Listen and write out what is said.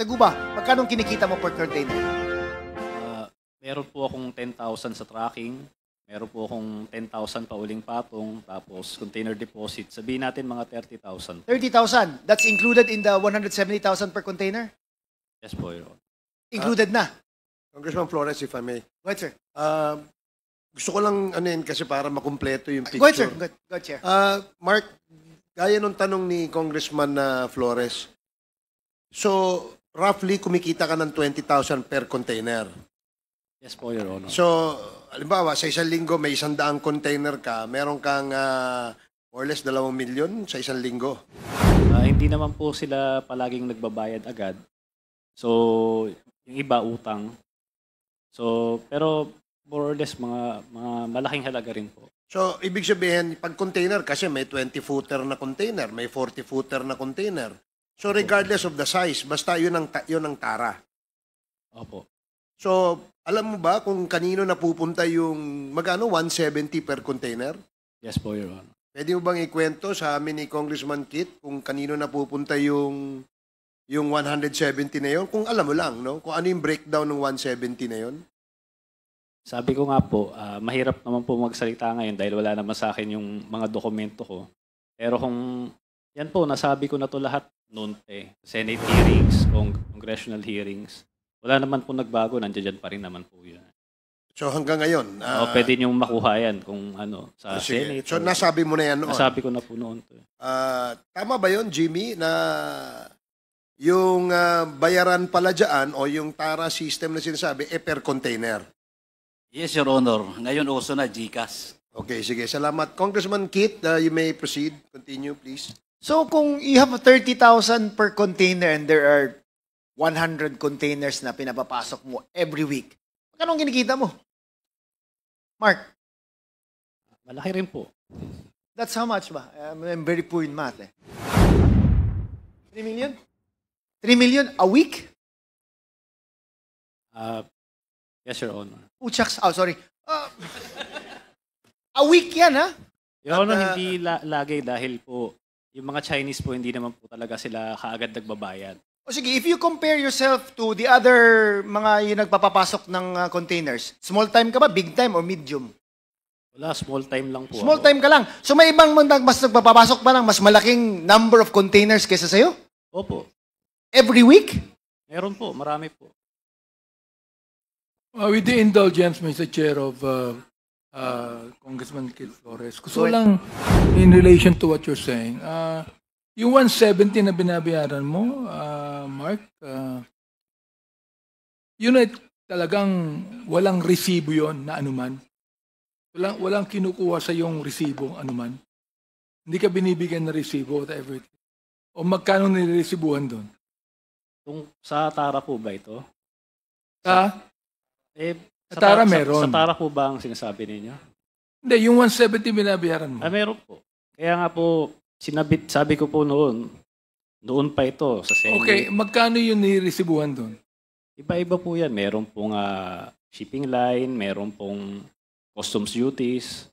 Taguba, magkano kinikita mo per container? Meron po akong 10,000 sa tracking, meron po akong 10,000 pa uling patong, tapos container deposit. Sabihin natin mga 30,000. 30,000. That's included in the 170,000 per container? Yes po, Your Honor. Included na. Congressman Flores, if I may. Go ahead, sir. Gusto ko lang kasi para makumpleto yung Go ahead, sir. picture. Go ahead, Chair. Mark, gaya nung tanong ni Congressman Flores, so roughly kumikita ka ng 20,000 per container. Yes po, Your Honor. So, halimbawa, sa isang linggo may 100 container ka, meron kang more or less 2 milyon sa isang linggo. Hindi naman po sila palaging nagbabayad agad. So, yung iba utang. So, pero more or less mga malaking halaga rin po. So, ibig sabihin, pag container, kasi may 20-footer na container, may 40-footer na container. So, regardless of the size, basta yun ang tara. Opo. So, alam mo ba kung kanino napupunta yung magkano 170 per container? Yes po, Your Honor. Pwede mo bang ikwento sa amin ni Congressman Kit kung kanino napupunta yung 170 na yun? Kung alam mo lang, no? Kung ano yung breakdown ng 170 na yun? Sabi ko nga po, mahirap naman po magsalita ngayon dahil wala naman sa akin yung mga dokumento ko. Pero kung yan po, nasabi ko na to lahat noon Senate hearings, congressional hearings. Wala naman po nagbago, nandiyan pa rin naman po yun. So hanggang ngayon? Pwede niyong makuha yan kung sa sige. Senate. So nasabi mo na yan noon? Nasabi ko na po noon. Tama ba yun, Jimmy, na yung bayaran pala dyan o yung TARA system na sinasabi, per container? Yes, Your Honor. Ngayon uso na GCash. Okay, sige. Salamat. Congressman Kit, you may proceed. Continue, please. So kung you have 30,000 per container and there are 100 containers na pinapapasok mo every week, magkano ang kinikita mo? Mark? Malaki rin po. That's how much ba? I'm very poor in math. 3 million? 3 million a week? Yes, Your Honor. Uchaks. Oh, sorry. A week yan, ha? Your Honor, hindi lagi dahil po yung mga Chinese po hindi naman po talaga sila kaagad nagbabayad. O sige, if you compare yourself to the other mga yung nagpapapasok ng containers, small time ka ba, big time, or medium? Wala, small time lang po. Small time ka lang. So may ibang mas nagpapapasok pa ng mas malaking number of containers kaysa sa'yo? Opo. Every week? Meron po, marami po. With the indulgence, Mr. Chair of Congressman Kit Flores, gusto lang in relation to what you're saying, yung 170 na binabayaran mo, Mark, yun ay talagang walang resibo yon na anuman. Walang kinukuha sa yung resibo anuman. Hindi ka binibigyan ng resibo, whatever. O magkano niliresibuhan doon? Sa TARA po ba ito? Sa TARA meron. Sa TARA po ba ang sinasabi ninyo? Hindi, yung 170 binabayaran mo. Meron po. Kaya nga po, sabi ko po noon pa ito sa Senate. Okay, magkano yung niresibuhan doon? Iba-iba po yan. Meron pong shipping line, meron pong customs duties.